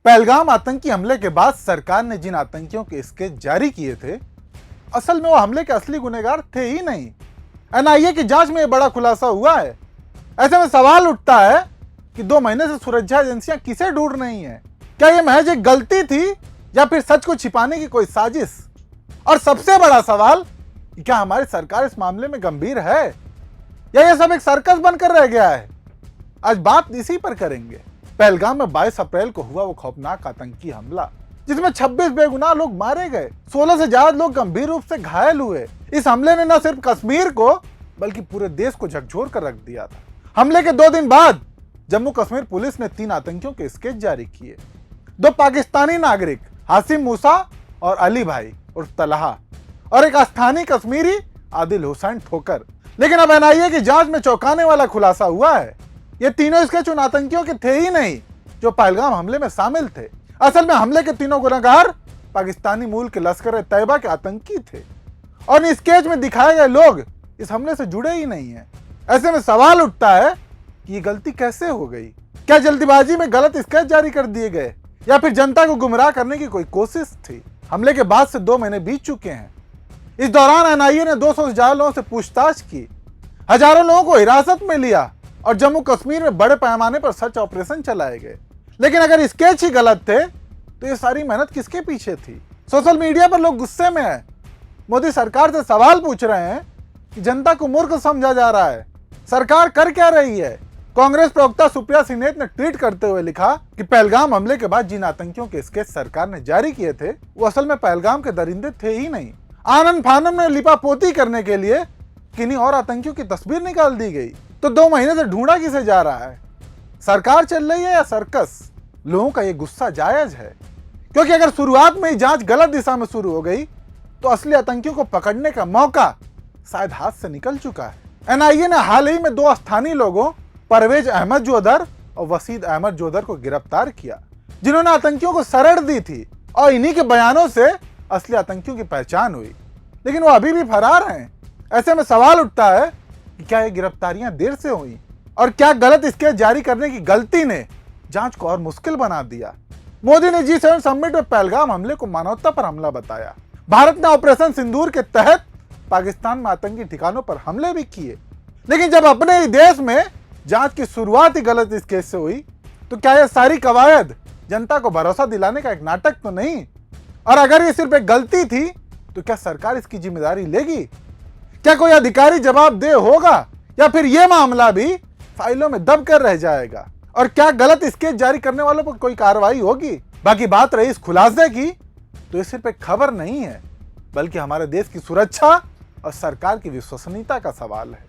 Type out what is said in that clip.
पहलगाम आतंकी हमले के बाद सरकार ने जिन आतंकियों के स्केच जारी किए थे, असल में वो हमले के असली गुनहगार थे ही नहीं। एनआईए की जांच में यह बड़ा खुलासा हुआ है। ऐसे में सवाल उठता है कि 2 महीने से सुरक्षा एजेंसियां किसे ढूंढ रही हैं? क्या यह महज एक गलती थी या फिर सच को छिपाने की कोई साजिश? और सबसे बड़ा सवाल कि क्या हमारी सरकार इस मामले में गंभीर है या यह सब एक सर्कस बनकर रह गया है? आज बात इसी पर करेंगे। पहलगाम में 22 अप्रैल को हुआ वो खौफनाक आतंकी हमला जिसमें 26 बेगुनाह लोग मारे गए, 16 से ज्यादा लोग गंभीर रूप से घायल हुए। इस हमले ने न सिर्फ कश्मीर को बल्कि पूरे देश को झकझोर कर रख दिया था। हमले के 2 दिन बाद जम्मू कश्मीर पुलिस ने 3 आतंकियों के स्केच जारी किए। 2 पाकिस्तानी नागरिक हासिम मूसा और अली भाई उर्फ तलहा और एक स्थानीय कश्मीरी आदिल हुसैन ठोकर। लेकिन अब एनआईए की जांच में चौंकाने वाला खुलासा हुआ है। ये तीनों स्केच उन आतंकियों के थे ही नहीं जो पहलगाम हमले में शामिल थे। असल में हमले के तीनों गुनहगार पाकिस्तानी मूल के लश्कर तैयबा के आतंकी थे और इन स्केच में दिखाए गए लोग इस हमले से जुड़े ही नहीं हैं। ऐसे में सवाल उठता है कि ये गलती कैसे हो गई? क्या जल्दीबाजी में गलत स्केच जारी कर दिए गए या फिर जनता को गुमराह करने की कोई कोशिश थी? हमले के बाद से 2 महीने बीत चुके हैं। इस दौरान एनआईए ने 200 से ज्यादा लोगों से पूछताछ की, हजारों लोगों को हिरासत में लिया और जम्मू कश्मीर में बड़े पैमाने पर सर्च ऑपरेशन चलाए गए। लेकिन अगर स्केच ही गलत थे तो ये सारी मेहनत किसके पीछे थी? सोशल मीडिया पर लोग गुस्से में हैं। मोदी सरकार से सवाल पूछ रहे हैं कि जनता को मूर्ख समझा जा रहा है। सरकार कर क्या रही है? कांग्रेस प्रवक्ता सुप्रिया सिन्हेत ने ट्वीट करते हुए लिखा कि पहलगाम हमले के बाद जिन आतंकियों के स्केच सरकार ने जारी किए थे वो असल में पहलगाम के दरिंदे थे ही नहीं। आनंद फानन में लिपापोती करने के लिए किन्हीं और आतंकियों की तस्वीर निकाल दी गई। तो 2 महीने से ढूंढा किसे जा रहा है? सरकार चल रही है या सर्कस? लोगों का ये गुस्सा जायज है, क्योंकि अगर शुरुआत में ही जांच गलत दिशा में शुरू हो गई तो असली आतंकियों को पकड़ने का मौका शायद हाथ से निकल चुका है। एनआईए ने हाल ही में 2 स्थानीय लोगों परवेज अहमद जोधर और वसीद अहमद जोधर को गिरफ्तार किया, जिन्होंने आतंकियों को शरण दी थी और इन्हीं के बयानों से असली आतंकियों की पहचान हुई। लेकिन वो अभी भी फरार हैं। ऐसे में सवाल उठता है कि क्या ये गिरफ्तारियां देर से हुई और क्या गलत स्केच जारी करने की गलती ने जांच को और मुश्किल बना दिया? मोदी ने G7 समिट में पहलगाम हमले को मानवता पर हमला बताया। भारत ने ऑपरेशन सिंदूर के तहत पाकिस्तान में आतंकी ठिकानों पर हमले भी किए। लेकिन जब अपने ही देश में जांच की शुरुआत ही गलत स्केच से हुई तो क्या यह सारी कवायद जनता को भरोसा दिलाने का एक नाटक तो नहीं? और अगर ये सिर्फ एक गलती थी तो क्या सरकार इसकी जिम्मेदारी लेगी? क्या कोई अधिकारी जवाबदेह होगा या फिर यह मामला भी फाइलों में दब कर रह जाएगा? और क्या गलत स्केच जारी करने वालों पर कोई कार्रवाई होगी? बाकी बात रही इस खुलासे की तो ये सिर्फ एक खबर नहीं है, बल्कि हमारे देश की सुरक्षा और सरकार की विश्वसनीयता का सवाल है।